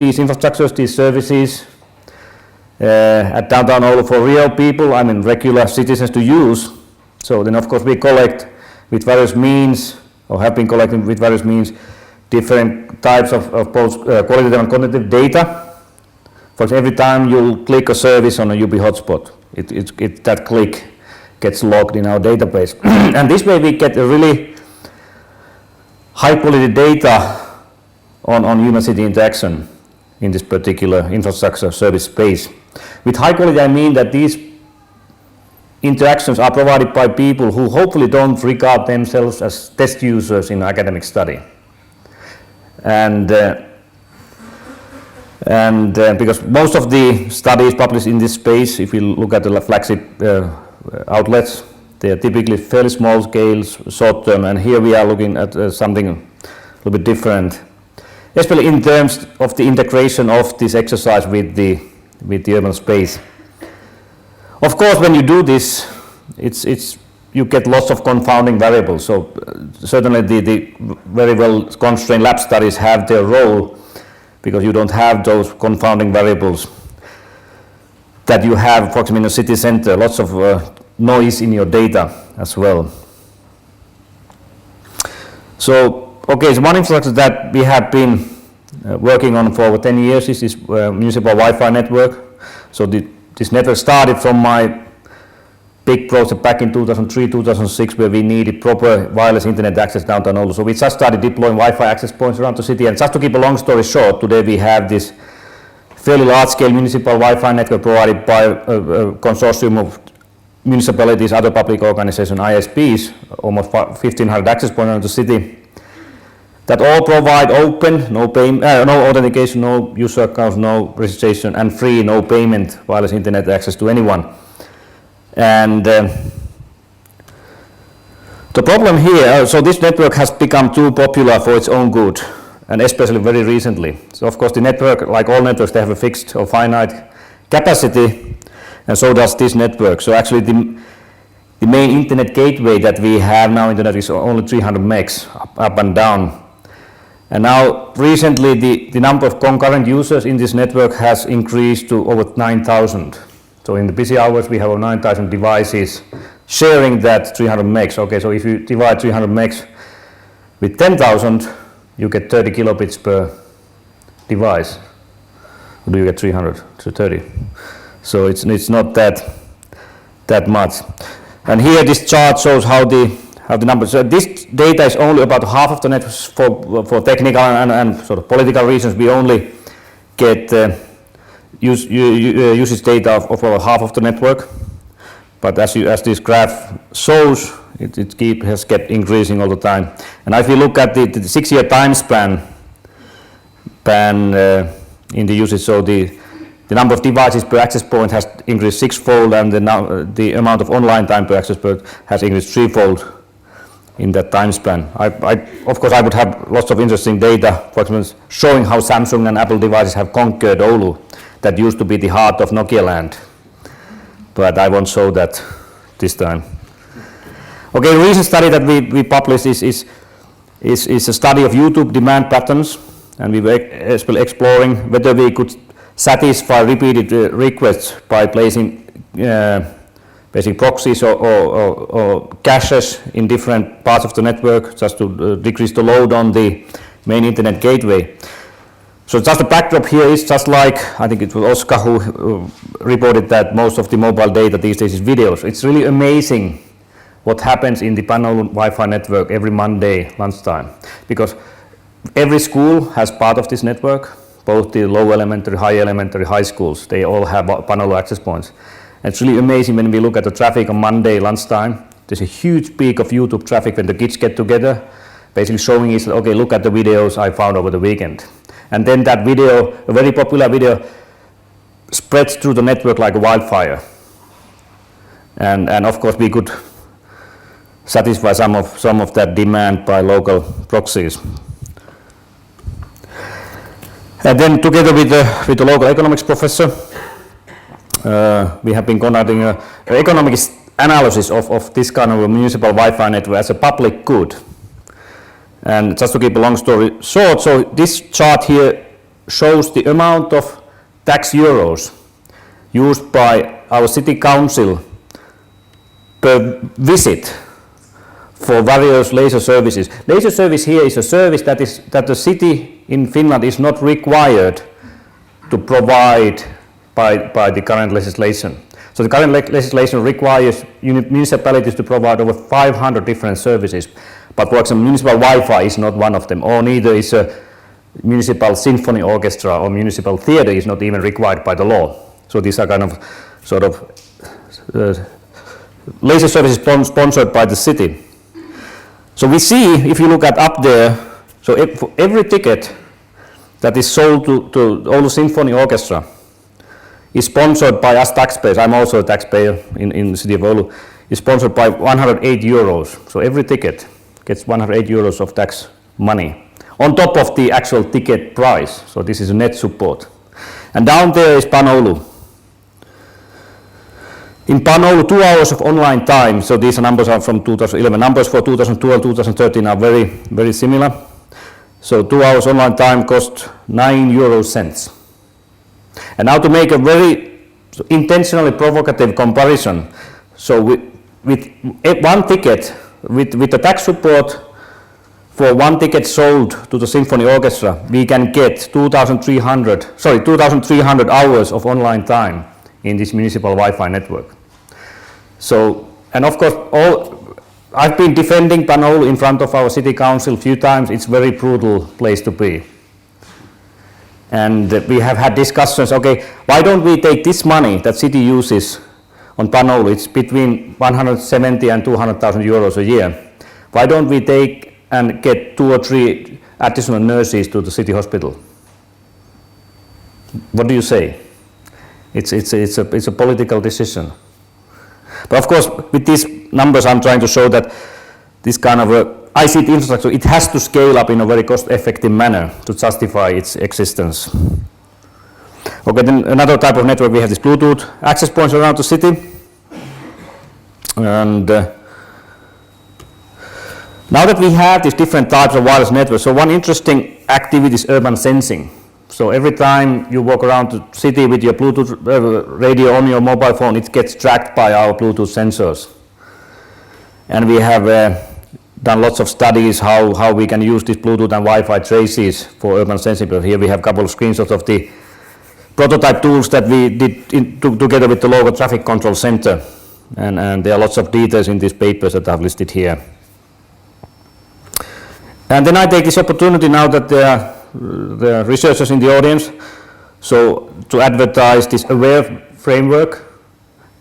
these infrastructures, these services at downtown Oulu for real people, I mean regular citizens to use. So then of course we collect with various means, or have been collecting with various means, different types of both qualitative and quantitative data. For example, every time you click a service on a UB hotspot, that click gets logged in our database. And this way we get a really high quality data on human city interaction in this particular infrastructure service space. With high quality I mean that these interactions are provided by people who hopefully don't regard themselves as test users in academic study. And because most of the studies published in this space, if you look at the flagship outlets, they are typically fairly small scale, short term, and here we are looking at something a little bit different, especially in terms of the integration of this exercise with the urban space. Of course, when you do this, you get lots of confounding variables. So certainly the very well constrained lab studies have their role, because you don't have those confounding variables that you have, for example, in a city center, lots of noise in your data as well. So, okay, so one infrastructure that we have been working on for over 10 years is this municipal Wi-Fi network. So this network started from my big project back in 2003-2006, where we needed proper wireless internet access downtown Oulu. So we just started deploying Wi-Fi access points around the city, and just to keep a long story short, today we have this fairly large-scale municipal Wi-Fi network provided by a consortium of municipalities, other public organizations, ISPs, almost 1,500 access points around the city, that all provide open, no authentication, no user accounts, no registration, and free, no payment wireless internet access to anyone. And the problem here, so this network has become too popular for its own good, and especially very recently. So of course the network, like all networks, they have a fixed or finite capacity, and so does this network. So actually the main internet gateway that we have now in the network is only 300 megs up and down. And now recently the number of concurrent users in this network has increased to over 9,000. So in the busy hours we have over 9,000 devices sharing that 300 megs. Okay, so if you divide 300 megs with 10,000, you get 30 kilobits per device. Or do you get 300 to 30? So it's not that much. And here this chart shows how the numbers. So this data is only about half of the network for technical and sort of political reasons. We only get usage data of over half of the network, but as this graph shows, it has kept increasing all the time. And if you look at the 6-year time span in the usage, so the number of devices per access point has increased 6-fold, and the amount of online time per access point has increased 3-fold in that time span. Of course, I would have lots of interesting data, for example, showing how Samsung and Apple devices have conquered Oulu. That used to be the heart of Nokia land, but I won't show that this time. Okay, a recent study that we published is a study of YouTube demand patterns, and we were exploring whether we could satisfy repeated requests by placing basic proxies or caches in different parts of the network, just to decrease the load on the main internet gateway. So just the backdrop here is just like, I think it was Oscar who reported that most of the mobile data these days is videos. It's really amazing what happens in the Oulu Wi-Fi network every Monday lunchtime, because every school has part of this network, both the low elementary, high elementary, high schools, they all have Oulu access points. And it's really amazing when we look at the traffic on Monday lunchtime. There's a huge peak of YouTube traffic when the kids get together, basically showing is, okay, look at the videos I found over the weekend. And then that video, a very popular video, spreads through the network like a wildfire. And of course we could satisfy some of that demand by local proxies. And then together with the local economics professor, we have been conducting an economics analysis of this kind of a municipal Wi-Fi network as a public good. And just to keep a long story short, so this chart here shows the amount of tax euros used by our city council per visit for various laser services. Laser service here is a service that the city in Finland is not required to provide by the current legislation. So the current legislation requires municipalities to provide over 500 different services. But for example, municipal Wi-Fi is not one of them, or neither is a municipal symphony orchestra or municipal theater is not even required by the law. So these are kind of sort of laser services sponsored by the city. So we see, if you look at up there, so for every ticket that is sold to Oulu Symphony Orchestra is sponsored by us taxpayers. I'm also a taxpayer in the city of Oulu. Is sponsored by 108 euros. So every ticket gets 108 euros of tax money on top of the actual ticket price. So this is a net support. And down there is PAN Oulu. In PAN Oulu, 2 hours of online time, so these numbers are from 2011. Numbers for 2012, 2013 are very, very similar. So 2 hours online time cost 9 euro cents. And now to make a very intentionally provocative comparison, so with one ticket, with the tax support for one ticket sold to the symphony orchestra, we can get 2,300 hours of online time in this municipal Wi-Fi network. So, and of course, I've been defending PAN Oulu in front of our city council a few times. It's a very brutal place to be. And we have had discussions, okay, why don't we take this money that city uses on PAN Oulu, it's between 170 and 200,000 euros a year. Why don't we take and get 2 or 3 additional nurses to the city hospital? What do you say? It's a political decision. But of course, with these numbers, I'm trying to show that this kind of ICT infrastructure, it has to scale up in a very cost-effective manner to justify its existence. Okay, then another type of network, we have this Bluetooth access points around the city. And now that we have these different types of wireless networks, so one interesting activity is urban sensing. So every time you walk around the city with your Bluetooth radio on your mobile phone, it gets tracked by our Bluetooth sensors. And we have done lots of studies how we can use these Bluetooth and Wi-Fi traces for urban sensing. But here we have a couple of screenshots of the prototype tools that we did together with the local traffic control center. And there are lots of details in these papers that I've listed here. And then I take this opportunity now that there are researchers in the audience, so to advertise this AWARE framework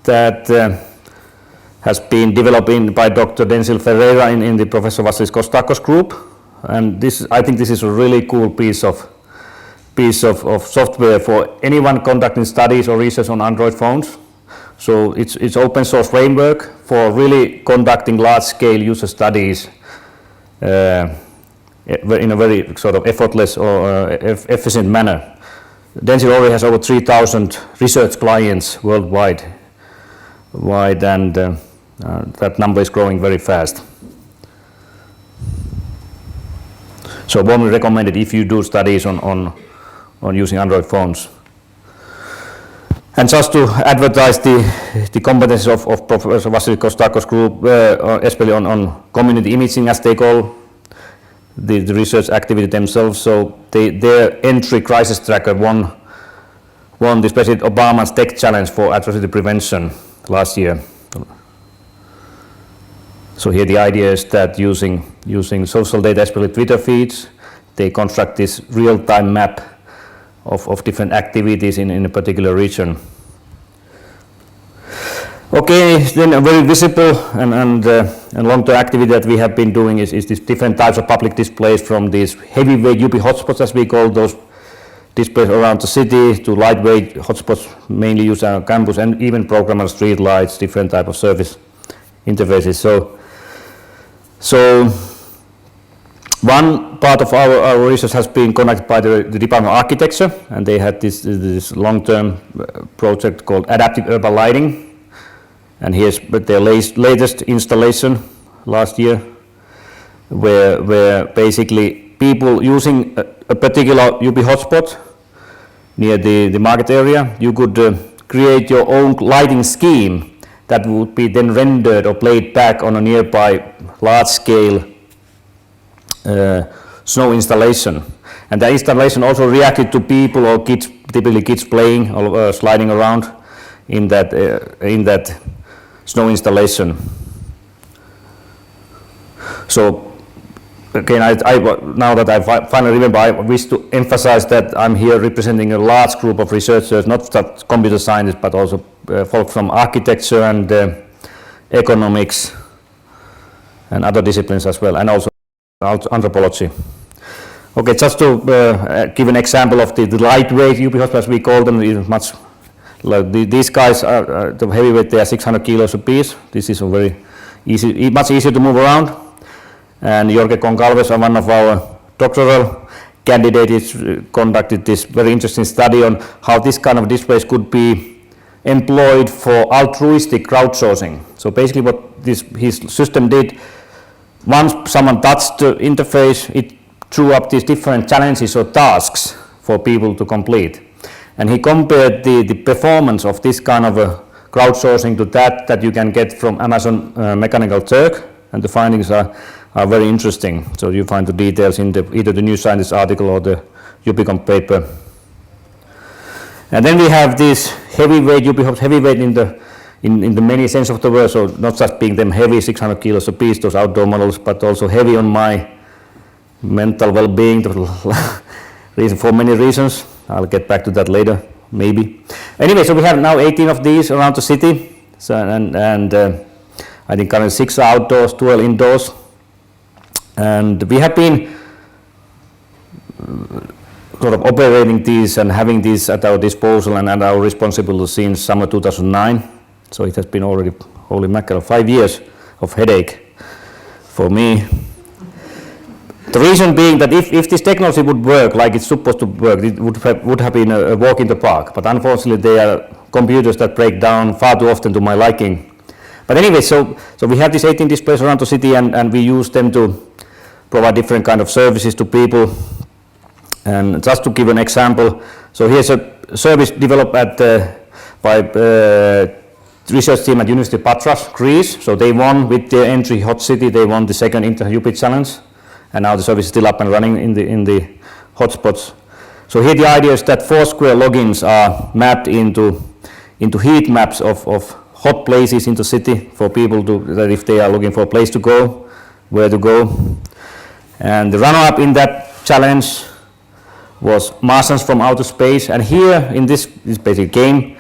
that has been developed by Dr. Denzil Ferreira in the Professor Vasilis Kostakos group. And I think this is a really cool piece of software for anyone conducting studies or research on Android phones. So it's open source framework for really conducting large scale user studies in a very sort of effortless or efficient manner. Denzil already has over 3,000 research clients worldwide, and that number is growing very fast. So warmly recommended if you do studies on using Android phones. And just to advertise the competences of Professor Vasilis Kostakos group, especially on community imaging, as they call the research activity themselves. So their entry crisis tracker won the President Obama's Tech Challenge for atrocity prevention last year. So here the idea is that using social data, especially Twitter feeds, they construct this real-time map of different activities in a particular region. Okay, then a very visible and long-term activity that we have been doing is these different types of public displays, from these heavyweight UBI hotspots, as we call those displays around the city, to lightweight hotspots mainly used on campus, and even programmable street lights, different type of service interfaces. So one part of our research has been conducted by the Department of Architecture, and they had this long-term project called Adaptive Urban Lighting. And here's their latest installation last year, where basically people using a particular UBI hotspot near the market area, you could create your own lighting scheme that would be then rendered or played back on a nearby large-scale snow installation. And the installation also reacted to people or kids, typically kids playing or sliding around in that snow installation. So again, now that I finally remember, I wish to emphasize that I'm here representing a large group of researchers, not just computer scientists, but also folk from architecture and economics and other disciplines as well, and also anthropology. Okay, just to give an example of the lightweight UBI hotspots, as we call them, much like these guys are the heavyweight. They are 600 kilos a piece. This is a very easy, much easier to move around. And Jorge Goncalves, one of our doctoral candidates, conducted this very interesting study on how this kind of displays could be employed for altruistic crowdsourcing. So basically what his system did, once someone touched the interface, it threw up these different challenges or tasks for people to complete. And he compared the performance of this kind of a crowdsourcing to that you can get from Amazon Mechanical Turk, and the findings are very interesting. So you find the details in either the New Scientist article or the Ubicom paper. And then we have this heavyweight, heavyweight in the many sense of the word, so not just being them heavy, 600 kilos a piece, those outdoor models, but also heavy on my mental well-being for many reasons. I'll get back to that later, maybe. Anyway, so we have now 18 of these around the city, so, and I think currently 6 are outdoors, 12 indoors. And we have been sort of operating these and having these at our disposal and at our responsibility since summer 2009. So it has been already, holy mackerel, 5 years of headache for me. The reason being that if this technology would work like it's supposed to work, it would have been a walk in the park. But unfortunately, they are computers that break down far too often to my liking. But anyway, so we have these 18 displays around the city, and we use them to provide different kind of services to people. And just to give an example, so here's a service developed by research team at University of Patras, Greece. So they won with their entry Hot City, they won the second Inter-UPI challenge, and now the service is still up and running in the hotspots. So here the idea is that Foursquare logins are mapped into heat maps of hot places in the city for people that if they are looking for a place to go, where to go. And the runner-up in that challenge was Martians from Outer Space. And here in this basic game,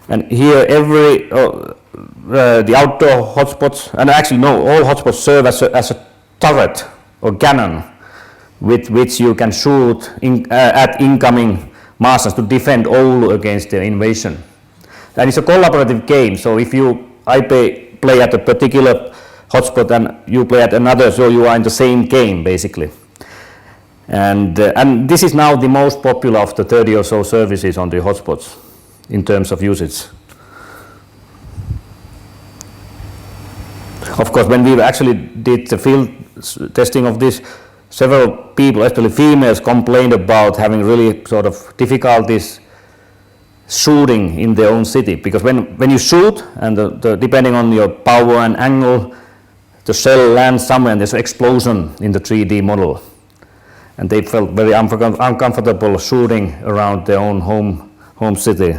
and here every the outdoor hotspots, and actually no, all hotspots serve as a turret or cannon with which you can shoot at incoming Martians to defend Oulu against their invasion. And it's a collaborative game, so if I play at a particular hotspot and you play at another, so you are in the same game basically. And this is now the most popular of the 30 or so services on the hotspots in terms of usage. Of course, when we actually did the field testing of this, several people, especially females, complained about having really sort of difficulties shooting in their own city, because when you shoot and depending on your power and angle, the shell lands somewhere and there's an explosion in the 3D model, and they felt very uncomfortable shooting around their own home city.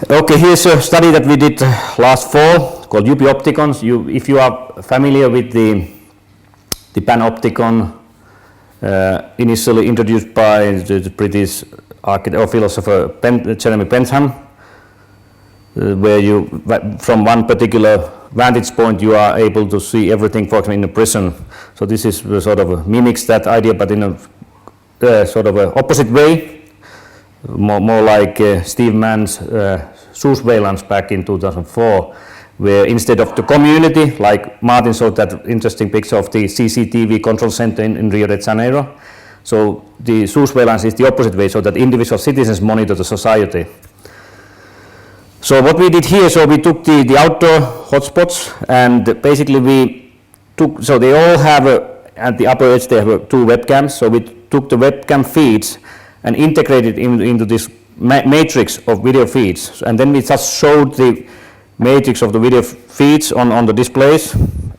Okay, here's a study that we did last fall called UBI Opticons. If you are familiar with the panopticon, initially introduced by the British architect or philosopher Jeremy Bentham, where you, from one particular vantage point, you are able to see everything, for example, in a prison. So this is sort of mimics that idea, but in a sort of a opposite way, more like Steve Mann's surveillance back in 2004, where instead of the community, like Martin showed that interesting picture of the CCTV control center in Rio de Janeiro, so the surveillance is the opposite way, so that individual citizens monitor the society. So what we did here, so we took the outdoor hotspots, and basically we took, so they all have at the upper edge they have 2 webcams, so we took the webcam feeds and integrate it into this matrix of video feeds. And then we just showed the matrix of the video feeds on the displays,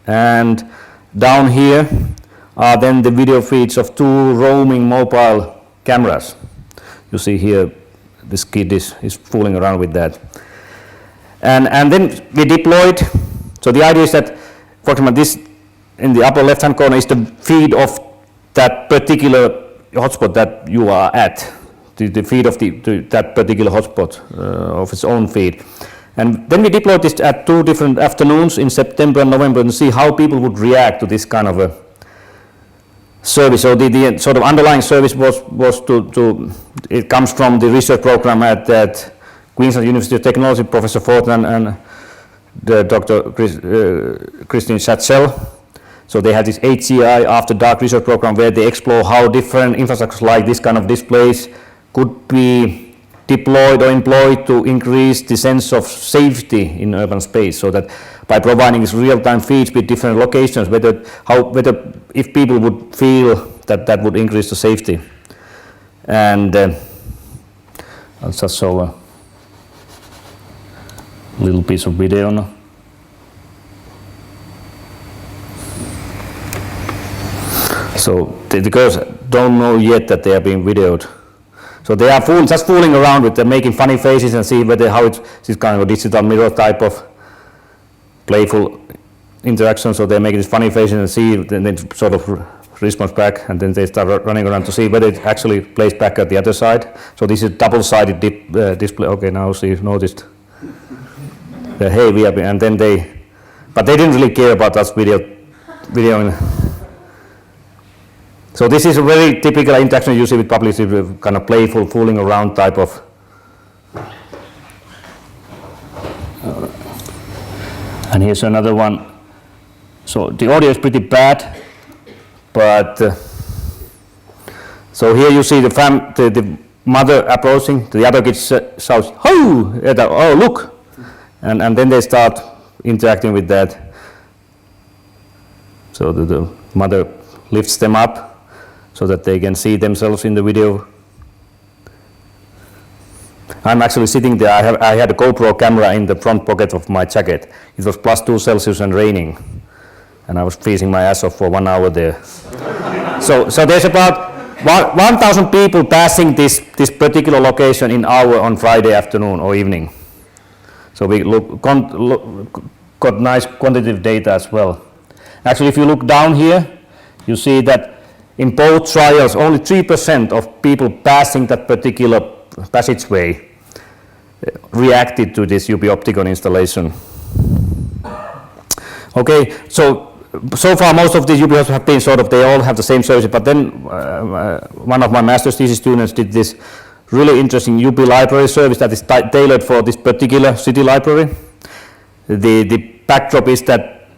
and down here are then the video feeds of 2 roaming mobile cameras. You see here this kid is fooling around with that. And then we deployed, so the idea is that, for example, this in the upper left hand corner is the feed of that particular hotspot that you are at, the feed of that particular hotspot of its own feed. And then we deployed this at 2 different afternoons in September and November and see how people would react to this kind of a service. So the sort of underlying service was it comes from the research program at Queensland University of Technology, Professor Fortman and the Dr. Christine Schatzel. So they had this HCI After Dark research program where they explore how different infrastructures like this kind of displays could be deployed or employed to increase the sense of safety in urban space, so that by providing these real-time feeds with different locations, whether if people would feel that would increase the safety. And I'll just show a little piece of video now. So the girls don't know yet that they are being videoed. So they are just fooling around with them, making funny faces and see how it's this kind of a digital mirror type of playful interaction. So they're making these funny faces and see, then they sort of response back, and then they start running around to see whether it actually plays back at the other side. So this is double-sided display. Okay, now you've noticed. Hey, we are, and then but they didn't really care about us videoing. So this is a very typical interaction you see with public, kind of playful, fooling around type of. And here's another one. So the audio is pretty bad, but so here you see the mother approaching. The other kids shouts, "Oh, look!" And then they start interacting with that. So the mother lifts them up so that they can see themselves in the video. I'm actually sitting there. I had a GoPro camera in the front pocket of my jacket. It was +2 Celsius and raining, and I was freezing my ass off for 1 hour there. So there's about 1,000 people passing this particular location in hour on Friday afternoon or evening. So we got nice quantitative data as well. Actually, if you look down here, you see that in both trials, only 3% of people passing that particular passageway reacted to this UB Opticon installation. Okay, so far most of these UBIs have been they all have the same service, but then one of my master's thesis students did this really interesting UB library service that is tailored for this particular city library. The backdrop is that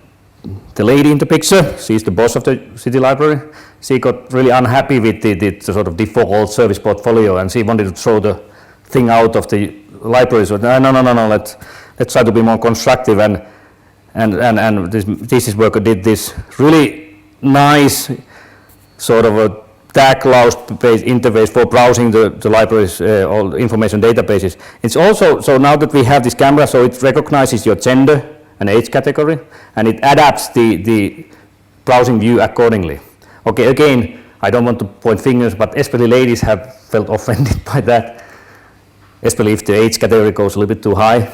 the lady in the picture, she's the boss of the city library. She got really unhappy with the sort of default service portfolio, and she wanted to throw the thing out of the library. So no, let's try to be more constructive. And this thesis worker did this really nice sort of a tag cloud-based interface for browsing the library's all information databases. It's also, so now that we have this camera, so it recognizes your gender and age category, and it adapts the browsing view accordingly. Okay, again, I don't want to point fingers, but especially ladies have felt offended by that, especially if the age category goes a little bit too high.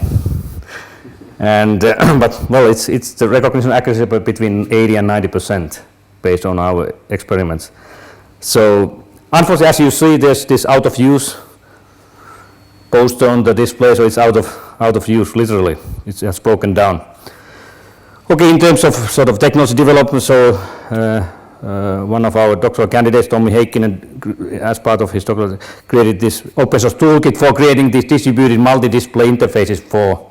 And but well, it's the recognition accuracy between 80 and 90% based on our experiments. So unfortunately, as you see, there's this out of use poster on the display, so it's out of use literally. It has broken down. Okay, in terms of sort of technology development, so one of our doctoral candidates, Tommi Heikkinen, as part of his doctoral, created this open source toolkit for creating these distributed multi-display interfaces for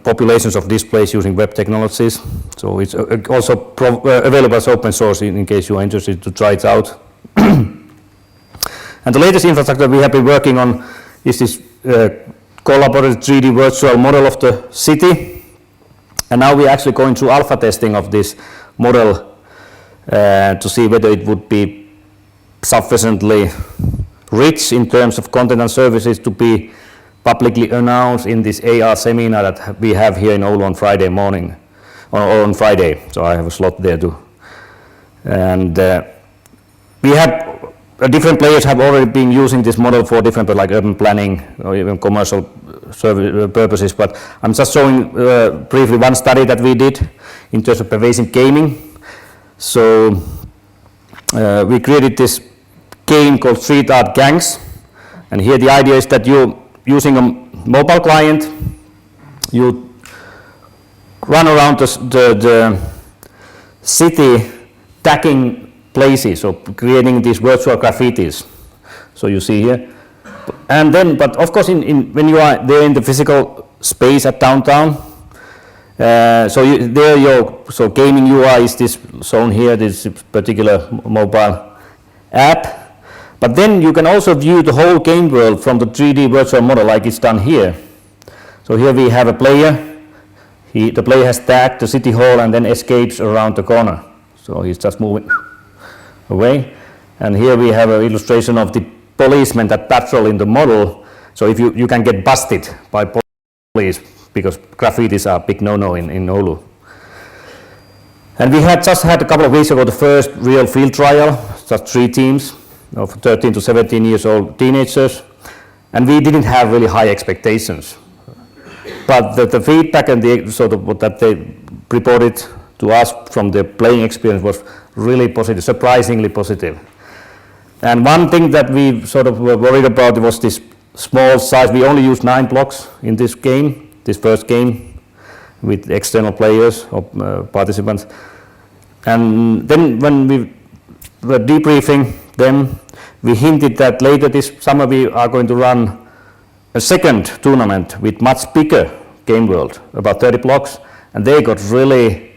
populations of displays using web technologies. So it's also available as open source in case you are interested to try it out. And the latest infrastructure we have been working on is this collaborative 3D virtual model of the city. And now we're actually going through alpha testing of this model to see whether it would be sufficiently rich in terms of content and services to be publicly announced in this AR seminar that we have here in Oulu on Friday morning, or on Friday. So I have a slot there too. And we have different players have already been using this model for different, like urban planning or even commercial service purposes. But I'm just showing briefly one study that we did in terms of pervasive gaming. So we created this game called Street Art Gangs, and here the idea is that you're using a mobile client, you run around the city tagging places, so creating these virtual graffitis. So you see here, and then, but of course, when you are there in the physical space at downtown, so gaming UI is this shown here, this particular mobile app. But then you can also view the whole game world from the 3D virtual model, like it's done here. So here we have a player. The player has tagged the city hall and then escapes around the corner. So he's just moving away. And here we have an illustration of the policemen that patrol in the model. So if you can get busted by police because graffitis are a big no-no in Oulu. And we had just had a couple of weeks ago the first real field trial, just 3 teams of 13 to 17 years old teenagers, and we didn't have really high expectations. But the feedback and the sort of what that they reported to us from the playing experience was really positive, surprisingly positive. And one thing that we sort of were worried about was this small size. We only used 9 blocks in this game, this first game, with external players or participants. And then when we were debriefing them, we hinted that later this summer we are going to run a second tournament with much bigger game world, about 30 blocks, and they got really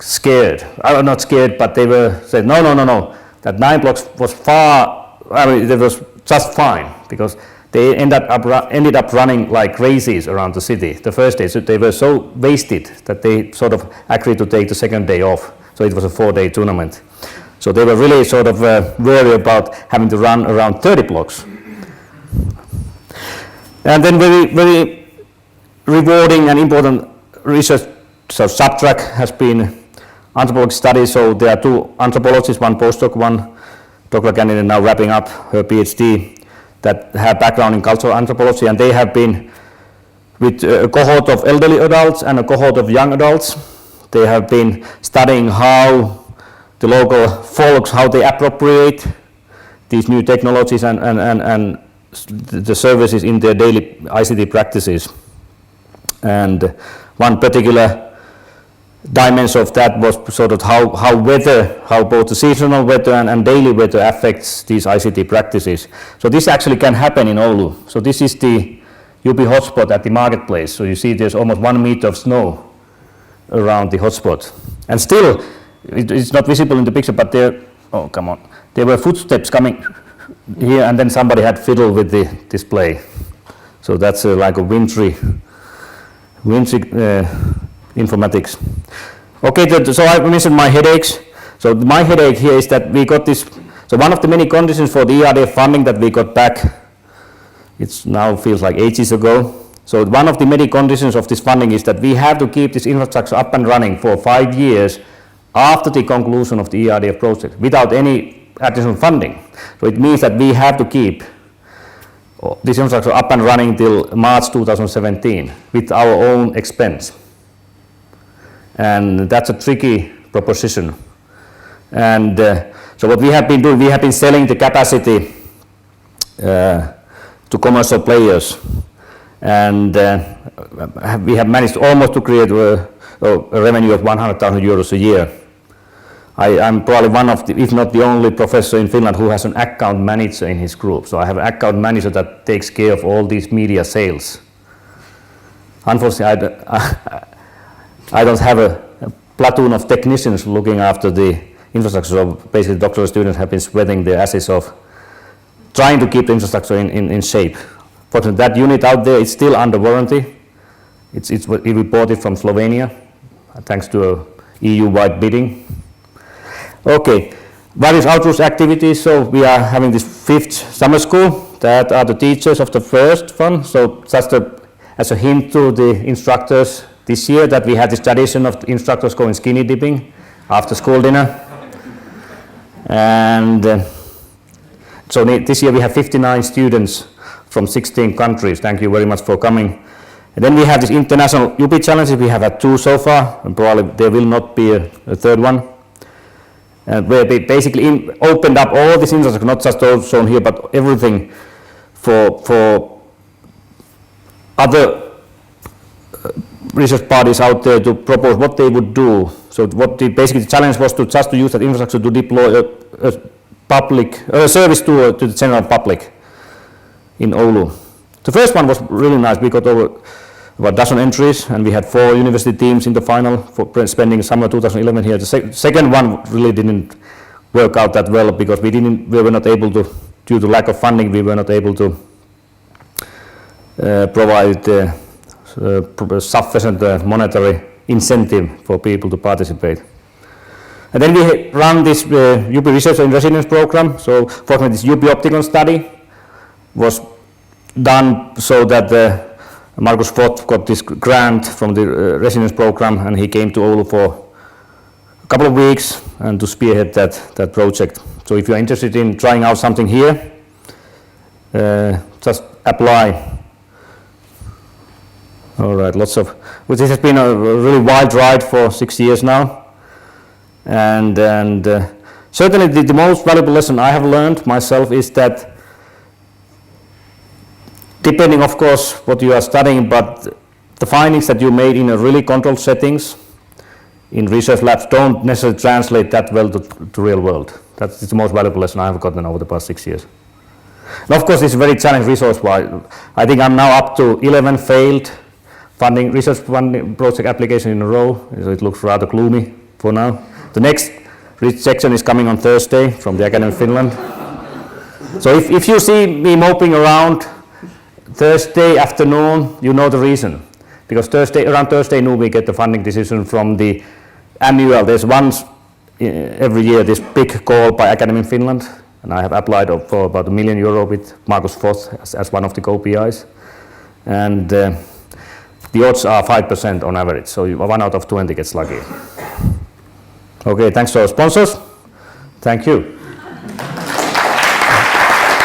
scared. Not scared, but they were said, no, that 9 blocks was it was just fine, because they ended up running like crazies around the city the first day. So they were so wasted that they sort of agreed to take the second day off. So it was a 4-day tournament. So they were really sort of worried about having to run around 30 blocks. And then very rewarding and important research subtrack has been anthropology studies. So there are 2 anthropologists, one postdoc, one doctoral candidate now wrapping up her PhD, that have background in cultural anthropology, and they have been with a cohort of elderly adults and a cohort of young adults. They have been studying how the local folks, how they appropriate these new technologies and the services in their daily ICT practices. And one particular dimension of that was sort of how both the seasonal weather and daily weather affects these ICT practices. So this actually can happen in Oulu. So this is the UB hotspot at the marketplace. So you see there's almost 1 meter of snow around the hotspot. And still, it's not visible in the picture, but there were footsteps coming here, and then somebody had fiddled with the display. So that's like a wintry informatics. Okay, so I mentioned my headaches. So my headache here is that we got this. So one of the many conditions for the ERDF funding that we got back, it now feels like ages ago. So one of the many conditions of this funding is that we have to keep this infrastructure up and running for 5 years after the conclusion of the ERDF project without any additional funding. So it means that we have to keep this infrastructure up and running till March 2017 with our own expense. And that's a tricky proposition. And so what we have been doing, we have been selling the capacity to commercial players. And we have managed almost to create a revenue of 100,000 euros a year. I'm probably one of the, if not the only professor in Finland who has an account manager in his group. So I have an account manager that takes care of all these media sales. Unfortunately, I don't have a platoon of technicians looking after the infrastructure. So basically, doctoral students have been sweating their asses off trying to keep the infrastructure in shape. Fortunately, that unit out there is still under warranty. We bought it from Slovenia, thanks to EU-wide bidding. Okay, various outdoors activities. So we are having this 5th summer school that are the teachers of the first one. So just as a hint to the instructors this year that we had this tradition of the instructors going skinny dipping after school dinner. And so this year we have 59 students from 16 countries. Thank you very much for coming. And then we have this international UBI challenges. We have had 2 so far, and probably there will not be a third one. Where we basically opened up all this infrastructure, not just those shown here, but everything for other research parties out there to propose what they would do. So basically the challenge was to use that infrastructure to deploy a public service to the general public in Oulu. The first one was really nice. We got over about a dozen entries, and we had 4 university teams in the final for spending summer 2011 here. The second one really didn't work out that well because we were not able to, due to lack of funding, we were not able to provide sufficient monetary incentive for people to participate. And then we run this UBI Research and Resilience program. So for example, this UBI optical study was done so that Markus Voth got this grant from the resilience program, and he came to Oulu for a couple of weeks and to spearhead that project. So if you're interested in trying out something here, just apply. All right, this has been a really wild ride for 6 years now, and certainly the most valuable lesson I have learned myself is that, depending of course what you are studying, but the findings that you made in a really controlled settings in research labs don't necessarily translate that well to real world. That's the most valuable lesson I have gotten over the past 6 years. And of course, it's very challenging resource-wise. I think I'm now up to 11 failed research funding project applications in a row, so it looks rather gloomy for now. The next rejection is coming on Thursday from the Academy of Finland. So if you see me moping around Thursday afternoon, you know the reason. Because around Thursday noon we get the funding decision from the annual. There's once every year this big call by Academy of Finland, and I have applied for about €1 million with Markus Voth as one of the co-PIs. And the odds are 5% on average, so 1 out of 20 gets lucky. Okay, thanks to our sponsors. Thank you.